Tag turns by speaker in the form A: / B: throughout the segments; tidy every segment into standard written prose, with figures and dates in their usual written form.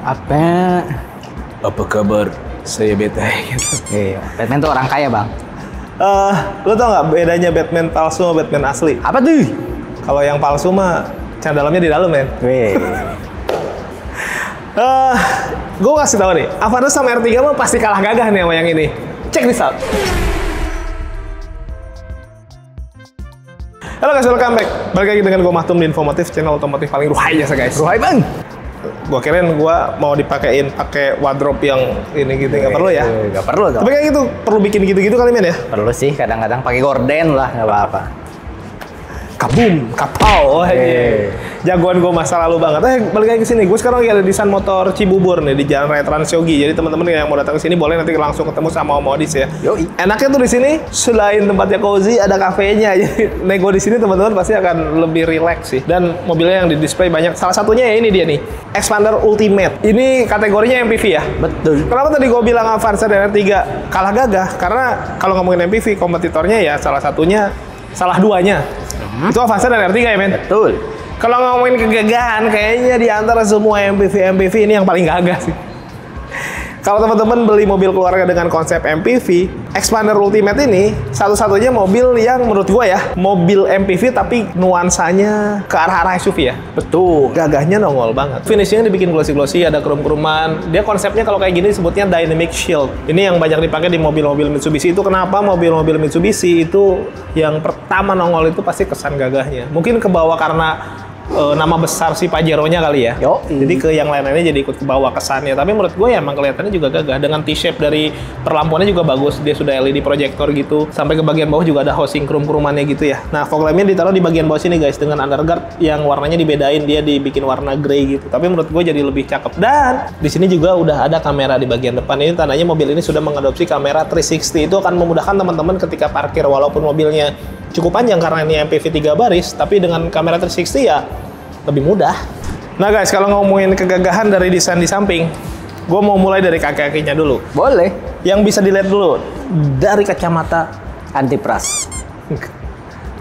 A: Apa?
B: Apa kabar? Saya beta gitu.
A: Iya, Batman tuh orang kaya, Bang.
C: Lo tau nggak bedanya Batman palsu sama Batman asli?
A: Apa tuh?
C: Kalau yang palsu mah dalamnya di dalam, men.
A: Weh.
C: Gue kasih tau nih, Avanza sama R3 mah pasti kalah gagah nih sama yang ini. Check this out. Halo guys, welcome back. Balik lagi dengan gue Mahtum di Infomotif, channel otomotif paling ruhai ya guys.
A: Ruhai, Bang.
C: Gue kirain gue mau dipakein pakai wardrobe yang ini gitu, nggak perlu ya?
A: Nggak perlu dong.
C: Tapi kayak gitu, perlu bikin gitu-gitu kali, men ya?
A: Perlu sih, kadang-kadang pakai gorden lah, nggak apa-apa.
C: Kabum, kapau, jagoan gue masa lalu banget. Balik lagi ke sini. Gue sekarang lagi ada di San Motor Cibubur nih di Jalan Raya Trans Yogi. Jadi teman-teman yang mau datang ke sini boleh nanti langsung ketemu sama Om Odis ya.
A: Yoi.
C: Enaknya tuh di sini selain tempatnya cozy ada kafenya. Jadi nego di sini teman-teman pasti akan lebih relax sih. Dan mobilnya yang di display banyak. Salah satunya ya ini dia nih, Xpander Ultimate. Ini kategorinya MPV ya.
A: Betul.
C: Kenapa tadi gue bilang Avanza dan R3 kalah gagah? Karena kalau ngomongin MPV kompetitornya ya salah duanya. Itu Avanza dan R3 ya, men?
A: Betul.
C: Kalau ngomongin kegagahan, kayaknya di antara semua MPV ini yang paling gagah sih. Kalau teman-teman beli mobil keluarga dengan konsep MPV, Xpander Ultimate ini satu-satunya mobil yang menurut gue ya, mobil MPV tapi nuansanya ke arah-arah SUV ya.
A: Betul.
C: Gagahnya nongol banget. Finishingnya dibikin glossy-glossy, ada krum-kruman. Dia konsepnya kalau kayak gini sebutnya Dynamic Shield. Ini yang banyak dipakai di mobil-mobil Mitsubishi. Itu kenapa mobil-mobil Mitsubishi itu yang pertama nongol itu pasti kesan gagahnya. Mungkin ke bawah karena nama besar si Pajero-nya kali ya. Jadi ke yang lain-lainnya jadi ikut ke bawah kesannya. Tapi menurut gue ya emang kelihatannya juga gagah. Dengan T-shape dari perlampuannya juga bagus. Dia sudah LED projector gitu. Sampai ke bagian bawah juga ada housing krum-krumannya gitu ya. Nah, fog lamp-nya ditaruh di bagian bawah sini guys. Dengan underguard yang warnanya dibedain. Dia dibikin warna grey gitu. Tapi menurut gue jadi lebih cakep. Dan di sini juga udah ada kamera di bagian depan. Ini tandanya mobil ini sudah mengadopsi kamera 360. Itu akan memudahkan teman-teman ketika parkir. Walaupun mobilnya cukup panjang karena ini MPV 3 baris. Tapi dengan kamera 360 ya lebih mudah. Nah guys, kalau ngomongin kegagahan dari desain di samping, gue mau mulai dari kaki-kakinya dulu.
A: Boleh.
C: Yang bisa dilihat dulu dari kacamata
A: Antipras.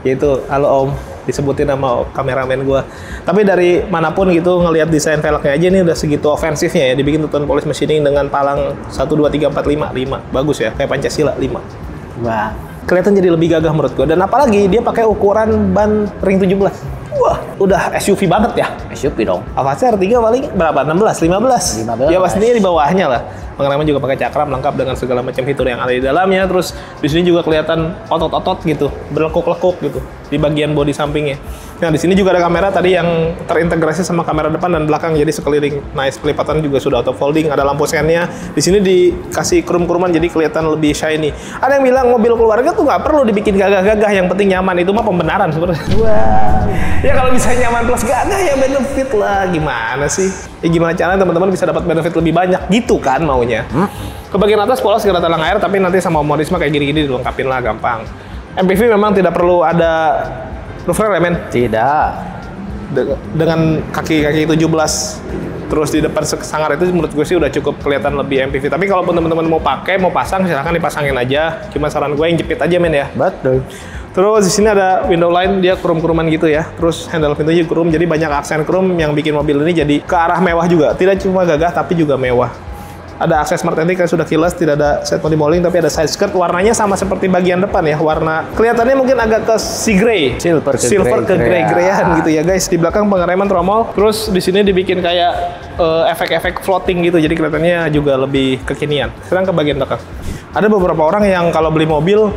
C: yaitu, halo Om, disebutin sama kameramen gue. Tapi dari manapun gitu ngelihat desain velgnya aja ini udah segitu ofensifnya ya. Dibikin tutupan polish machining dengan palang 1, 2, 3, 4, 5. Bagus ya, kayak Pancasila 5.
A: Wah.
C: Kelihatan jadi lebih gagah menurut gue. Dan apalagi dia pakai ukuran ban ring 17. Wah, udah SUV banget ya.
A: SUV dong.
C: Avanza R3 paling berapa? 16, 15.
A: 15.
C: Ya pastinya di bawahnya lah. Pengereman juga pakai cakram lengkap dengan segala macam fitur yang ada di dalamnya. Terus di sini juga kelihatan otot-otot gitu, berlekuk-lekuk gitu di bagian bodi sampingnya. Nah, di sini juga ada kamera tadi yang terintegrasi sama kamera depan dan belakang jadi sekeliling. Nice, pelipatan juga sudah auto folding, ada lampu sennya. Di sini dikasih krum-kruman jadi kelihatan lebih shiny. Ada yang bilang mobil keluarga tuh nggak perlu dibikin gagah-gagah, yang penting nyaman. Itu mah pembenaran sebenarnya.
A: Wow.
C: Ya kalau bisa nyaman plus gagah ya benefit lah. Gimana sih? Ya gimana caranya teman-teman bisa dapat benefit lebih banyak gitu kan maunya. Ke bagian atas polos kira talang air, tapi nanti sama modis mah kayak gini-gini dilengkapin lah gampang. MPV memang tidak perlu ada roof rail ya men?
A: Tidak.
C: Dengan kaki-kaki 17 terus di depan sangar itu menurut gue sih udah cukup kelihatan lebih MPV. Tapi kalau teman-teman mau pakai, mau pasang silahkan dipasangin aja. Cuma saran gue yang jepit aja men ya.
A: Betul.
C: Terus di sini ada window line, dia krum-kruman gitu ya. Terus handle pintunya krum, jadi banyak aksen krum yang bikin mobil ini jadi ke arah mewah juga. Tidak cuma gagah tapi juga mewah. Ada akses smart entry kan sudah keyless, tidak ada set molding, tapi ada side skirt. Warnanya sama seperti bagian depan ya. Warna kelihatannya mungkin agak ke sea grey, silver ke grey-greyan gitu ya guys. Di belakang pengereman tromol. Terus di sini dibikin kayak efek-efek floating gitu, jadi kelihatannya juga lebih kekinian. Sekarang ke bagian belakang. Ada beberapa orang yang kalau beli mobil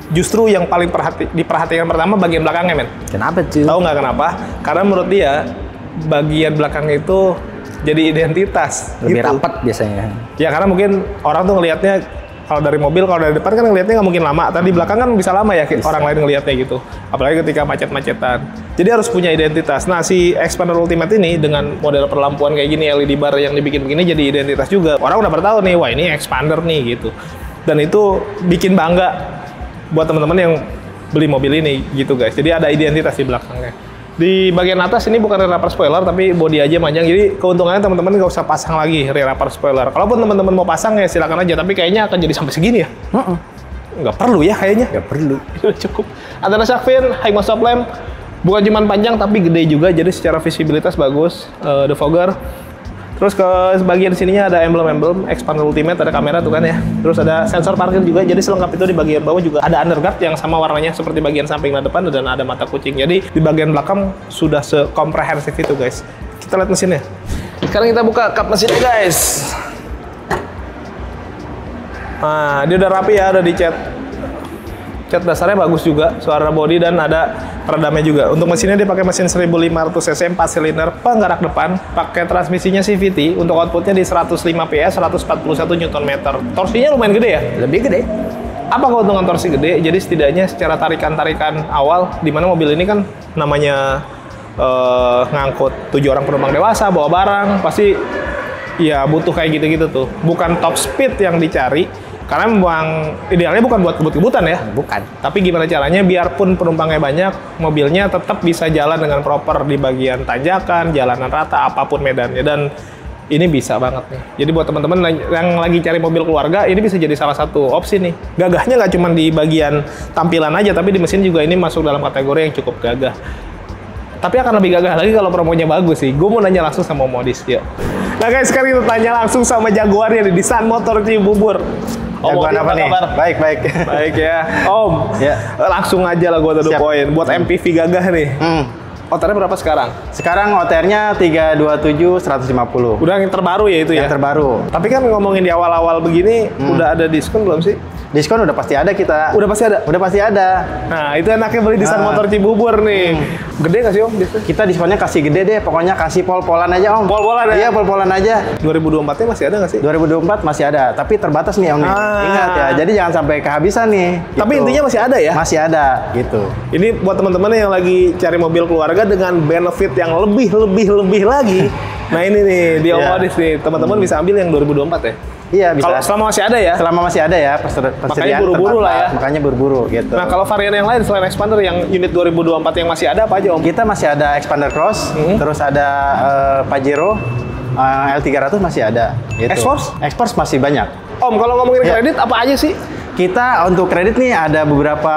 C: justru yang paling diperhatikan pertama bagian belakangnya men.
A: Kenapa tuh?
C: Tahu nggak kenapa? Karena menurut dia bagian belakang itu jadi identitas.
A: Lebih
C: gitu.
A: rapat biasanya.
C: Ya karena mungkin orang tuh ngelihatnya kalau dari mobil, kalau dari depan kan ngelihatnya nggak mungkin lama. Tadi belakang kan bisa lama ya bisa. Orang lain ngelihatnya gitu. Apalagi ketika macet-macetan. Jadi harus punya identitas. Nah si Xpander Ultimate ini dengan model perlampuan kayak gini, LED bar yang dibikin begini jadi identitas juga. Orang udah pada tahu nih, wah ini Xpander nih gitu. Dan itu bikin bangga buat teman-teman yang beli mobil ini gitu guys. Jadi ada identitas di belakangnya. Di bagian atas ini bukan rear upper spoiler tapi bodi aja panjang. Jadi keuntungannya teman-teman nggak usah pasang lagi rear upper spoiler. Kalaupun teman-teman mau pasang ya silakan aja. Tapi kayaknya akan jadi sampai segini ya. Nggak perlu ya kayaknya.
A: Nggak perlu.
C: Udah cukup. Antara shark fin, high mount stop lamp, bukan cuma panjang tapi gede juga. Jadi secara visibilitas bagus. Defogger. Terus ke bagian sininya ada emblem-emblem, Expander Ultimate, ada kamera tuh kan ya. Terus ada sensor parkir juga, jadi selengkap itu di bagian bawah juga ada underguard yang sama warnanya seperti bagian samping dan depan, dan ada mata kucing. Jadi di bagian belakang sudah sekomprehensif itu guys. Kita lihat mesinnya. Sekarang kita buka kap mesinnya guys. Nah, dia udah rapi ya, udah dicat. Cat dasarnya bagus juga, suara body dan ada peredamnya juga. Untuk mesinnya dia pakai mesin 1500 cc 4 silinder penggerak depan, pakai transmisinya CVT. Untuk outputnya di 105 PS, 141 Nm. Torsinya lumayan gede ya?
A: Lebih gede.
C: Apa keuntungan torsi gede? Jadi setidaknya secara tarikan-tarikan awal, di mana mobil ini kan namanya ngangkut 7 orang penumpang dewasa, bawa barang, pasti ya butuh kayak gitu-gitu tuh. Bukan top speed yang dicari, karena memang idealnya bukan buat kebut-kebutan ya.
A: Bukan.
C: Tapi gimana caranya biarpun penumpangnya banyak, mobilnya tetap bisa jalan dengan proper di bagian tanjakan, jalanan rata, apapun medannya. Dan ini bisa banget nih. Jadi buat teman-teman yang lagi cari mobil keluarga, ini bisa jadi salah satu opsi nih. Gagahnya nggak cuma di bagian tampilan aja, tapi di mesin juga ini masuk dalam kategori yang cukup gagah. Tapi akan lebih gagah lagi kalau promonya bagus sih. Gue mau nanya langsung sama modis, yuk. Nah guys, sekarang kita tanya langsung sama jagoannya di Sun Motor Cibubur.
A: Jagoan apa nih? Baik, baik.
C: Baik ya. Om,
A: Ya.
C: langsung aja lah gue
A: Siap.
C: poin. Buat MPV gagah nih. OTR berapa sekarang?
A: Sekarang OTR-nya 327 150.
C: Udah yang terbaru ya itu ya?
A: Yang terbaru.
C: Tapi kan ngomongin di awal-awal begini, udah ada diskon belum sih?
A: Diskon udah pasti ada kita.
C: Udah pasti ada?
A: Udah pasti ada.
C: Nah, itu enaknya beli di Sun Motor Cibubur nih. Gede nggak sih Om? Biasanya?
A: Kita diskonnya kasih gede deh, pokoknya kasih pol-polan aja Om.
C: Pol-polan ya?
A: Iya, pol-polan aja.
C: 2024-nya masih ada nggak sih?
A: 2024 masih ada, tapi terbatas nih Om nih. Ingat ya, jadi jangan sampai kehabisan nih.
C: Tapi
A: gitu.
C: intinya masih ada ya?
A: Masih ada, gitu.
C: Ini buat teman-teman yang lagi cari mobil keluarga dengan benefit yang lebih lagi. Nah ini nih, di Om
A: Iya.
C: Modis nih, teman-teman bisa ambil yang 2024 ya?
A: Iya, bisa.
C: Kalau selama masih ada ya?
A: Selama masih ada ya, persediaan
C: buru-buru lah ya.
A: terbatas. Makanya buru-buru gitu.
C: Nah kalau varian yang lain selain Expander yang unit 2024 yang masih ada apa aja Om?
A: Kita masih ada Expander Cross, terus ada Pajero, L300 masih ada. Gitu.
C: X-Force?
A: X-Force masih banyak.
C: Om, kalau ngomongin
A: Ya.
C: kredit apa aja sih?
A: Kita untuk kredit nih ada beberapa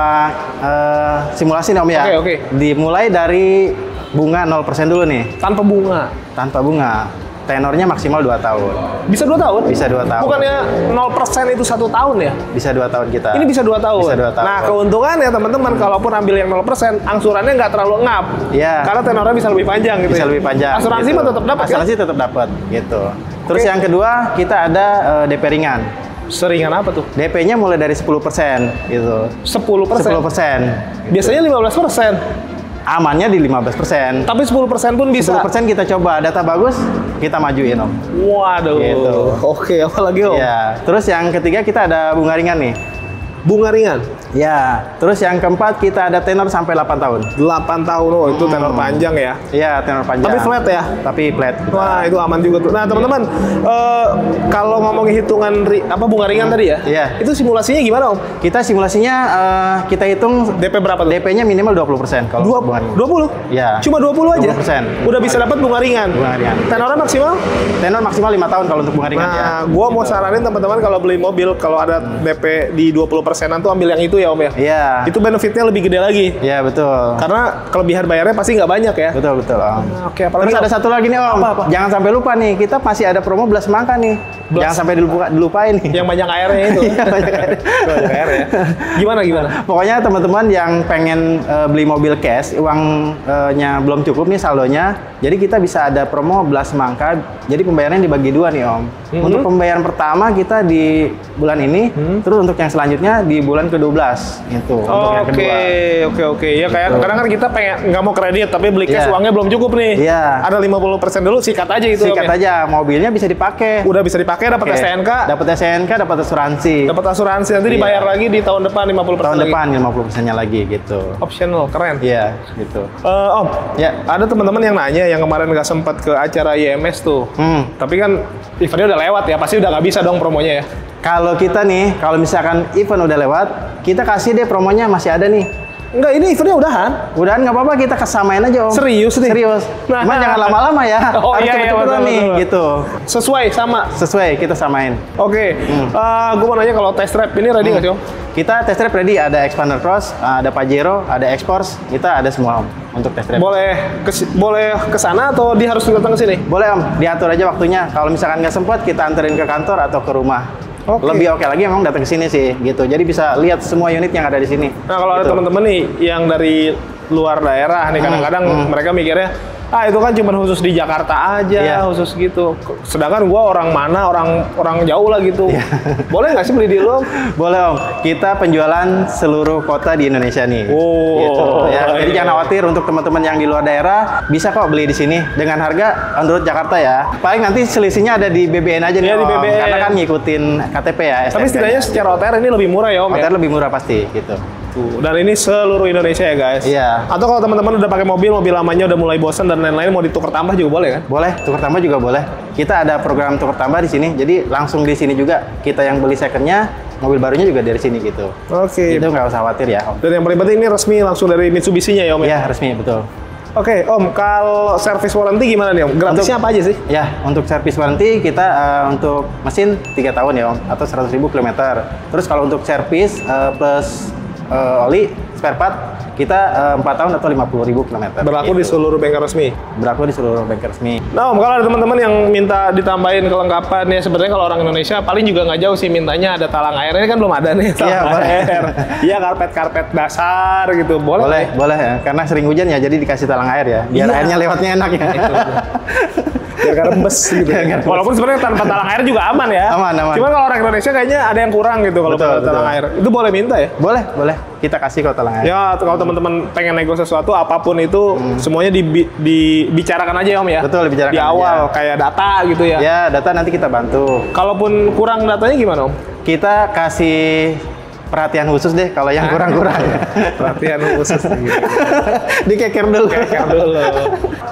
A: simulasi nih Om ya.
C: Oke.
A: Dimulai dari bunga 0% dulu nih,
C: Tanpa bunga.
A: tanpa bunga. Tenornya maksimal 2 tahun.
C: Bisa 2 tahun?
A: Bisa 2 tahun.
C: Bukannya 0% itu 1 tahun ya?
A: Bisa 2 tahun kita.
C: Ini bisa 2 tahun?
A: Bisa 2 tahun.
C: Nah, keuntungannya teman-teman, kalaupun ambil yang 0%, angsurannya nggak terlalu ngap.
A: Iya.
C: Karena tenornya bisa lebih panjang gitu
A: Bisa
C: ya?
A: lebih panjang.
C: Asuransi
A: gitu.
C: mah tetap dapat kan?
A: Asuransi tetap dapat, gitu. Terus
C: Oke.
A: yang kedua, kita ada DP ringan.
C: Seringan apa tuh?
A: DP-nya mulai dari 10% gitu.
C: 10%?
A: 10%.
C: Biasanya 15%.
A: Amannya di 15%.
C: Tapi 10% pun bisa?
A: 10% kita coba, data bagus, kita majuin Om.
C: Waduh.
A: Gitu.
C: Oke, apalagi Om?
A: Iya. Terus yang ketiga kita ada bunga ringan nih.
C: Bunga ringan?
A: Ya. Terus yang keempat kita ada tenor sampai 8 tahun.
C: 8 tahun, oh itu tenor panjang ya?
A: Iya, tenor panjang.
C: Tapi flat ya?
A: Tapi flat.
C: Wah, itu aman juga tuh. Nah, teman-teman, kalau ngomongin hitungan bunga ringan tadi ya?
A: Iya.
C: Itu simulasinya gimana, Om?
A: Kita simulasinya kita hitung
C: DP berapa tuh?
A: DP-nya minimal 20% kalau untuk bunga ringan.
C: 20?
A: Iya.
C: Cuma 20 aja?
A: 20%.
C: Udah bisa dapat bunga ringan?
A: Bunga ringan.
C: Tenornya maksimal?
A: Tenor maksimal 5 tahun kalau untuk bunga ringan ya.
C: Nah, gua mau saranin teman-teman kalau beli mobil, kalau ada DP di 20%-an tuh ambil yang itu ya, Om ya?
A: Iya.
C: Itu benefitnya lebih gede lagi.
A: Iya, betul.
C: Karena kelebihan bayarnya pasti nggak banyak ya?
A: Betul, betul Om.
C: Oke, apalagi
A: Terus ada
C: Om?
A: satu lagi nih Om.
C: Apa?
A: Jangan sampai lupa nih, kita masih ada promo belas semangka nih.
C: Belas.
A: Jangan sampai dilupain nih.
C: Yang banyak airnya itu.
A: Iya, banyak air.
C: Banyak air ya. Gimana?
A: Pokoknya teman-teman yang pengen beli mobil cash, uangnya belum cukup nih saldonya, jadi kita bisa ada promo belas semangka. Jadi pembayarannya dibagi 2 nih Om. Untuk pembayaran pertama kita di bulan ini, terus untuk yang selanjutnya di bulan ke-12 gitu. Untuk yang kedua.
C: Oke. Ya kayak kadang kan kita pengen nggak mau kredit tapi beli cash
A: Iya.
C: uangnya belum cukup nih.
A: Iya.
C: Ada 50% dulu, sikat aja itu.
A: Sikat
C: Om, ya?
A: aja, mobilnya bisa dipakai.
C: Udah bisa dipakai, dapat
A: Oke.
C: STNK,
A: Dapat STNK, dapat asuransi.
C: dapat asuransi, nanti dibayar
A: Iya.
C: lagi di tahun depan 50%
A: Tahun
C: lagi.
A: depan 50%-nya lagi gitu.
C: Optional, keren.
A: Iya, gitu.
C: Om,
A: Ya.
C: ada teman-teman yang nanya yang kemarin nggak sempat ke acara IMS tuh. Tapi kan eventnya udah lewat ya, pasti udah nggak bisa dong promonya ya.
A: Kalau kita nih, kalau misalkan event udah lewat, kita kasih deh promonya masih ada nih.
C: Enggak, ini eventnya udahan.
A: Udahan nggak apa-apa, kita kesamain aja Om.
C: Serius nih?
A: Serius.
C: Nah.
A: Cuman jangan lama-lama ya.
C: Oh,
A: Harus
C: iya,
A: cepet-cepetan
C: betul,
A: nih,
C: betul.
A: gitu.
C: Sesuai sama.
A: Sesuai, kita samain.
C: Oke, gue mau nanya kalau test drive ini ready nggak sih Om?
A: Kita test drive ready, ada Expander Cross, ada Pajero, ada X-Force, kita ada semua Om. untuk test drive.
C: Boleh ke sana atau dia harus datang ke sini?
A: Boleh Om, diatur aja waktunya. Kalau misalkan nggak sempat, kita anterin ke kantor atau ke rumah.
C: Oke.
A: Lebih oke lagi emang datang ke sini sih, gitu. Jadi bisa lihat semua unit yang ada di sini.
C: Nah, kalau ada
A: Gitu.
C: teman-teman nih yang dari luar daerah nih, kadang-kadang mereka mikirnya, itu kan cuma khusus di Jakarta aja,
A: Iya.
C: khusus gitu. Sedangkan gua orang mana, orang jauh lah gitu.
A: Iya.
C: Boleh nggak sih beli di lu?
A: Boleh Om, kita penjualan seluruh kota di Indonesia nih.
C: Oh,
A: Gitu, ya. Jadi
C: iya.
A: jangan khawatir untuk teman-teman yang di luar daerah, bisa kok beli di sini dengan harga on the road Jakarta ya. Paling nanti selisihnya ada di BBN aja nih
C: Iya, di
A: Om,
C: BBN.
A: karena kan ngikutin KTP ya.
C: Tapi
A: STNK-nya.
C: setidaknya secara OTR ini lebih murah ya Om ya?
A: Hotel lebih murah pasti gitu.
C: Tuh, dan ini seluruh Indonesia ya guys?
A: Iya.
C: Atau kalau teman-teman udah pakai mobil lamanya udah mulai bosan dan lain-lain, mau ditukar tambah juga boleh kan?
A: Boleh, tukar tambah juga boleh. Kita ada program tukar tambah di sini, jadi langsung di sini juga kita yang beli secondnya, mobil barunya juga dari sini gitu.
C: Oke.
A: Itu nggak usah khawatir ya Om.
C: Dan yang paling penting ini resmi langsung dari Mitsubishi-nya ya Om ya?
A: Iya resmi betul.
C: Oke Om, kalau service warranty gimana nih Om? Gratisnya apa aja sih?
A: Ya, untuk service warranty kita untuk mesin 3 tahun ya Om, atau 100.000 km. Terus kalau untuk service plus oli, spare part, kita 4 tahun atau 50.000 km.
C: Berlaku di seluruh bengkel resmi?
A: Berlaku di seluruh bengkel resmi.
C: Nah Om, kalau ada teman-teman yang minta ditambahin kelengkapan ya, sebenarnya kalau orang Indonesia paling juga nggak jauh sih mintanya ada talang air. Ini kan belum ada nih talang
A: Iya, boleh.
C: air. Iya, karpet dasar gitu. Boleh?
A: Boleh ya, karena sering hujan ya, jadi dikasih talang air ya, biar
C: Iya.
A: airnya lewatnya enak ya.
C: Biar nggak rembes gitu.
A: Biar nggak rembes.
C: Walaupun sebenarnya tanpa talang air juga aman ya.
A: Aman.
C: Cuma kalau orang Indonesia kayaknya ada yang kurang gitu kalau
A: Betul,
C: pakai talang
A: betul.
C: air. Itu boleh minta ya?
A: Boleh. Kita kasih kok talang air.
C: Ya, kalau teman-teman pengen nego sesuatu apapun itu semuanya dibicarakan aja ya Om ya.
A: Betul, dibicarakan
C: di awal
A: aja.
C: kayak data gitu ya.
A: Ya, data nanti kita bantu.
C: Kalaupun kurang datanya gimana Om?
A: Kita kasih perhatian khusus deh kalau yang kurang-kurang.
C: Perhatian khusus gitu.
A: Dikeker dulu.
C: Kayak dulu.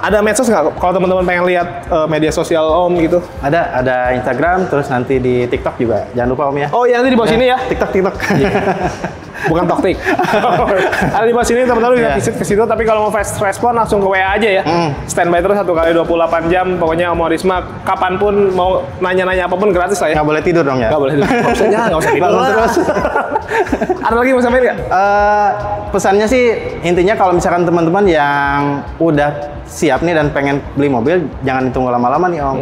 C: Ada medsos nggak kalau teman-teman pengen lihat media sosial Om gitu?
A: Ada Instagram, terus nanti di TikTok juga. Jangan lupa Om ya.
C: Oh iya, nanti di bawah sini ya.
A: TikTok.
C: Bukan toktik. Ada di bawah sini teman-teman bisa
A: Iya.
C: visit ke situ, tapi kalau mau fast respon langsung ke WA aja ya. Standby terus 1 kali 28 jam. Pokoknya Om Risma kapanpun mau nanya-nanya apapun gratis lah ya.
A: Nggak boleh tidur dong ya.
C: Nggak boleh. Nggak usah tidur
A: Bangun
C: lah.
A: terus.
C: Ada lagi mau sampaikan nggak?
A: Pesannya sih intinya kalau misalkan teman-teman yang udah siap nih dan pengen beli mobil, jangan ditunggu lama-lama nih Om.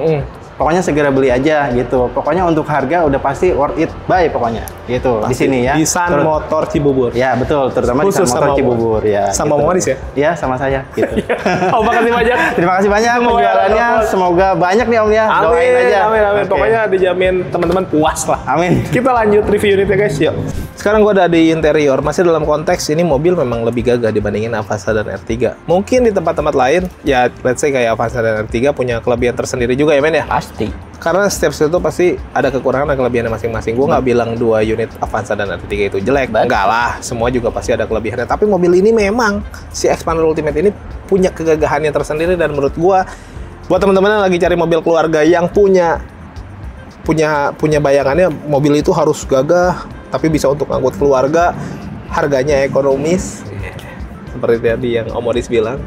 A: Pokoknya segera beli aja gitu. Pokoknya untuk harga udah pasti worth it buy pokoknya. Gitu di sini ya.
C: Di Sun Motor Cibubur.
A: Ya betul, terutama
C: Khusus
A: di Sun Motor
C: sama
A: Cibubur ya.
C: sama
A: gitu.
C: Om Adis ya?
A: Iya, sama saya gitu.
C: Oh, makasih banyak.
A: Terima kasih banyak
C: Semoga
A: penjualannya.
C: dapat.
A: Semoga banyak nih Om ya.
C: Amin,
A: Doain aja.
C: amin.
A: Oke.
C: Pokoknya dijamin teman-teman puas lah.
A: Amin.
C: Kita lanjut review unitnya guys, yuk. Sekarang gua ada di interior, masih dalam konteks ini mobil memang lebih gagah dibandingin Avanza dan R3. Mungkin di tempat-tempat lain, ya let's say kayak Avanza dan R3 punya kelebihan tersendiri juga ya men ya?
B: Pasti.
C: Karena setiap itu pasti ada kekurangan dan kelebihannya masing-masing. Gua nggak bilang 2 unit Avanza dan R3 itu jelek. Enggak lah, semua juga pasti ada kelebihannya. Tapi mobil ini memang, si Xpander Ultimate ini punya kegagahannya tersendiri dan menurut gua, buat teman-teman yang lagi cari mobil keluarga yang punya bayangannya mobil itu harus gagah tapi bisa untuk angkut keluarga, harganya ekonomis seperti tadi yang Om Modis bilang,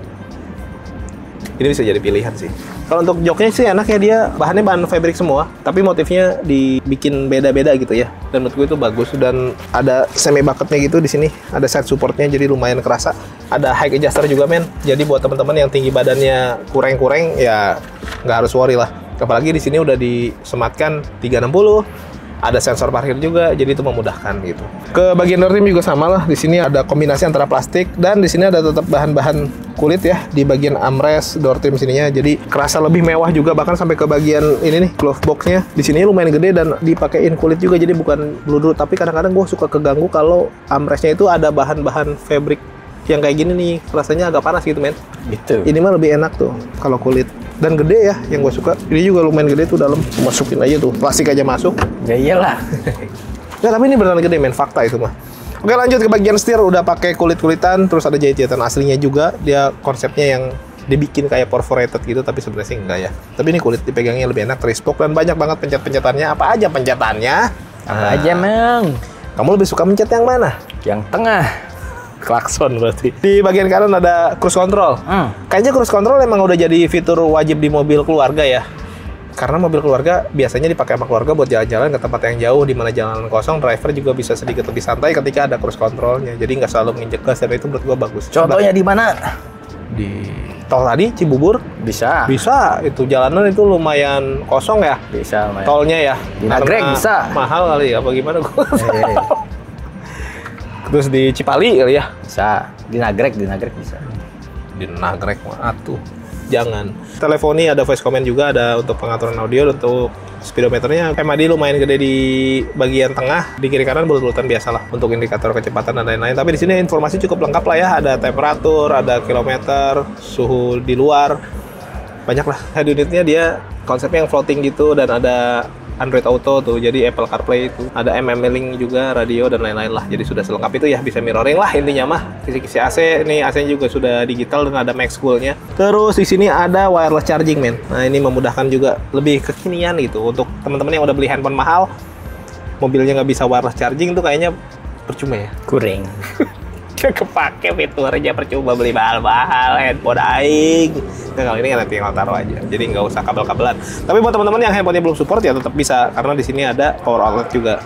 C: ini bisa jadi pilihan sih. Kalau untuk joknya sih enak ya, dia bahannya bahan fabric semua tapi motifnya dibikin beda-beda gitu ya, dan menurut gue itu bagus. Dan ada semi bucketnya gitu di sini, ada side supportnya jadi lumayan kerasa, ada high adjuster juga men, jadi buat teman-teman yang tinggi badannya kurang-kurang ya nggak harus worry lah. Apalagi di sini udah disematkan 360, ada sensor parkir juga, jadi itu memudahkan gitu. Ke bagian door trim juga sama lah. Di sini ada kombinasi antara plastik dan di sini ada tetap bahan-bahan kulit ya di bagian armrest door trim sininya. Jadi kerasa lebih mewah juga, bahkan sampai ke bagian ini nih glove boxnya. Di sini lumayan gede dan dipakein kulit juga, jadi bukan bludru. Tapi kadang-kadang gue suka keganggu kalau armrestnya itu ada bahan-bahan fabric yang kayak gini nih, rasanya agak panas gitu men.
B: Gitu.
C: Ini mah lebih enak tuh kalau kulit. Dan gede ya, yang gue suka. Ini juga lumayan gede tuh dalam. Masukin aja tuh, plastik aja masuk.
B: Ya iyalah.
C: Ya tapi ini beneran gede men, fakta itu mah. Oke lanjut ke bagian setir, udah pakai kulit-kulitan, terus ada jahit-jahitan aslinya juga. Dia konsepnya yang dibikin kayak perforated gitu, tapi sebenarnya sih enggak ya. Tapi ini kulit dipegangnya lebih enak, tri-spoke, dan banyak banget pencet-pencetannya. Apa aja pencetannya?
B: Apa aja, Mang?
C: Kamu lebih suka mencet yang mana?
B: Yang tengah.
C: Klakson berarti. Di bagian kanan ada cruise control. Kayaknya cruise control emang udah jadi fitur wajib di mobil keluarga ya. Karena mobil keluarga biasanya dipakai sama keluarga buat jalan-jalan ke tempat yang jauh, di mana jalanan kosong, driver juga bisa sedikit lebih santai ketika ada cruise controlnya. Jadi nggak selalu menginjek gas, dan itu menurut gua bagus.
B: Contohnya di mana?
C: di tol tadi Cibubur
B: Bisa.
C: bisa. Itu jalanan itu lumayan kosong ya.
B: Bisa, lumayan.
C: Tolnya ya.
B: Di Nagreg
C: Karena
B: bisa.
C: Mahal kali ya, apa gimana gua.
B: Eh,
C: Terus di Cipali kali ya.
B: bisa. Di Nagreg bisa.
C: Di Nagreg mah atuh. Jangan. Teleponi ada voice command juga, ada untuk pengaturan audio, untuk speedometernya. MAD lumayan gede di bagian tengah, di kiri kanan bulut-bulutan biasalah untuk indikator kecepatan dan lain-lain. Tapi di sini informasi cukup lengkap lah ya, ada temperatur, ada kilometer, suhu di luar. Banyak lah. Head unitnya dia konsepnya yang floating gitu dan ada Android Auto tuh, jadi Apple CarPlay itu. Ada MM-Link juga, radio dan lain-lain lah. Jadi sudah selengkap itu ya, bisa mirroring lah intinya mah. Kisi-kisi AC, ini AC-nya juga sudah digital dan ada Max Cool-nya. Terus di sini ada wireless charging, men. Nah, ini memudahkan juga, lebih kekinian gitu. Untuk teman-teman yang udah beli handphone mahal, mobilnya nggak bisa wireless charging tuh kayaknya percuma ya.
B: Kuring.
C: Kepake fiturnya, percuma beli mahal-mahal handphone aing. Nah, kalau ini kan nanti tinggal taruh aja, jadi nggak usah kabel-kabelan. Tapi buat teman-teman yang handphonenya belum support ya tetap bisa, karena di sini ada power outlet juga.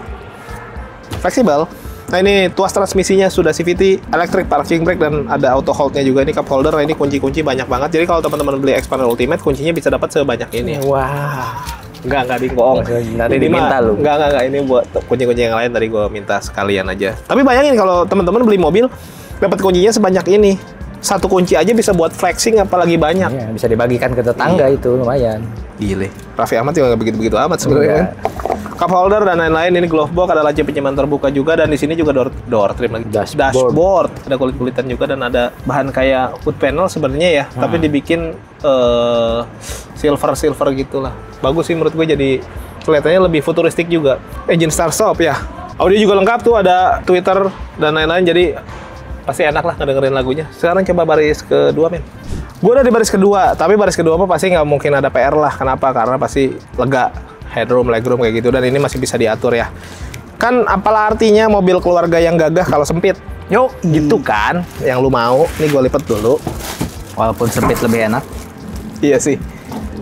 C: Fleksibel. Nah, ini tuas transmisinya sudah CVT, electric parking brake, dan ada auto hold-nya juga. Ini cup holder. Nah, ini kunci-kunci banyak banget. Jadi kalau teman-teman beli Xpander Ultimate, kuncinya bisa dapat sebanyak ini.
B: Wah.
C: Enggak bohong.
B: Nanti
C: Ini
B: diminta
C: mah-
B: lu.
C: Enggak. Ini buat kunci-kunci yang lain tadi gue minta sekalian aja. Tapi bayangin kalau teman-teman beli mobil, dapat kuncinya sebanyak ini. Satu kunci aja bisa buat flexing, apalagi banyak.
B: Iya, bisa dibagikan ke tetangga itu lumayan.
C: Gile. Raffi Ahmad juga nggak begitu-begitu amat sebenarnya kan. Cup holder dan lain-lain. Ini glove box, ada laci penyimpanan terbuka juga, dan di sini juga door trim lagi. Dashboard. Ada kulit-kulitan juga, dan ada bahan kayak wood panel sebenarnya ya, tapi dibikin silver gitulah. Bagus sih menurut gue, jadi kelihatannya lebih futuristik juga. Engine start stop ya. Audio juga lengkap tuh, ada Twitter dan lain-lain, jadi pasti enak lah ngedengerin lagunya. Sekarang coba baris kedua, men. Gue udah di baris kedua, tapi baris kedua apa pasti nggak mungkin ada PR lah. Kenapa? Karena pasti lega, headroom, legroom kayak gitu, dan ini masih bisa diatur ya. Kan apalah artinya mobil keluarga yang gagah kalau sempit? Yuk, gitu kan? Yang lu mau. Nih gue lipet dulu.
B: Walaupun sempit lebih enak.
C: Iya sih.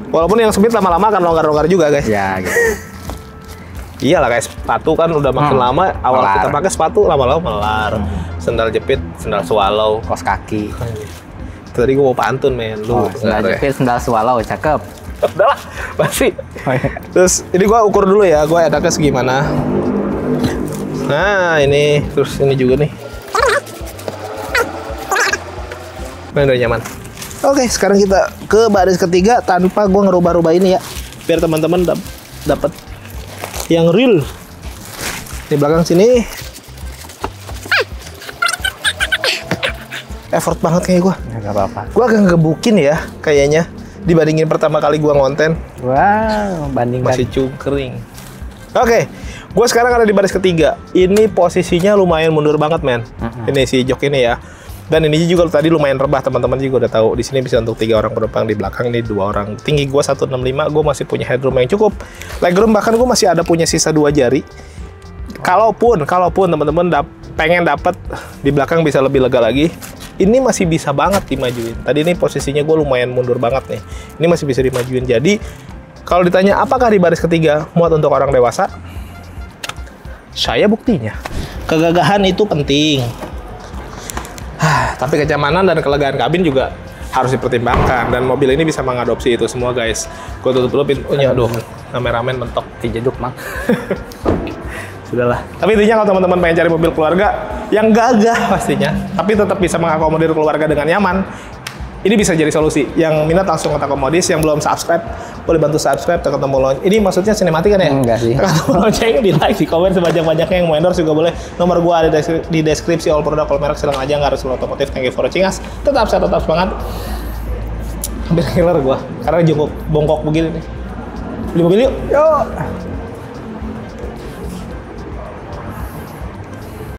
C: Walaupun yang sempit lama-lama akan longgar-longgar juga, guys.
B: Ya, gitu.
C: Iyalah, kayak sepatu kan udah makin lama, awal
B: melar.
C: kita pakai sepatu lama-lama melar. Sendal jepit, sendal swallow.
B: Kos kaki.
C: Tadi gue mau pantun, men. Lu
B: Sendal jepit, sendal swallow, cakep.
C: Udah lah, basi. Terus ini gue ukur dulu ya, gue enaknya segimana. Nah, ini. Terus ini juga nih. Nah, udah nyaman. Oke, sekarang kita ke baris ketiga tanpa gue ngerubah-rubah ini ya. Biar teman-teman dapat yang real. Di belakang sini. Effort banget kayak gue.
B: Nggak apa-apa.
C: Gue agak ngebukin ya kayaknya dibandingin pertama kali gue ngonten.
B: Wow, bandingkan.
C: Masih cungkring. Oke, gue sekarang ada di baris ketiga. Ini posisinya lumayan mundur banget, men. Ini si jok ini ya. Dan ini juga tadi lumayan rebah, teman-teman juga udah tahu. Di sini bisa untuk 3 orang penumpang, di belakang ini 2 orang. Tinggi gue 165, gue masih punya headroom yang cukup. Legroom bahkan gue masih ada punya sisa 2 jari. Kalaupun teman-teman pengen dapat di belakang bisa lebih lega lagi, ini masih bisa banget dimajuin. Tadi ini posisinya gue lumayan mundur banget nih. Ini masih bisa dimajuin. Jadi kalau ditanya apakah di baris ketiga muat untuk orang dewasa, saya buktinya. Kegagahan itu penting. Tapi kenyamanan dan kelegaan kabin juga harus dipertimbangkan, dan mobil ini bisa mengadopsi itu semua, guys. Gue tutup dulu pintunya. Aduh, kameramen mentok.
B: Dijeduk, Mang.
C: Sudahlah. Tapi intinya kalau teman-teman pengen cari mobil keluarga yang gagah pastinya, tapi tetap bisa mengakomodir keluarga dengan nyaman, ini bisa jadi solusi. Yang minat langsung kontak Komodis. Yang belum subscribe, boleh bantu subscribe, tekan tombol lonceng. Ini maksudnya sinematik kan ya?
B: Enggak sih.
C: Tekan tombol lonceng, di like, di komen sebanyak-banyaknya. Yang mau endorse juga boleh. Nomor gua ada di deskripsi. All produk, all merek, silakan aja. Nggak harus otomotif. Thank you for watching us. Tetap sehat, tetap semangat. Hampir killer gua, karena jongkok bongkok begini nih. Beli mobil yuk. Yuk.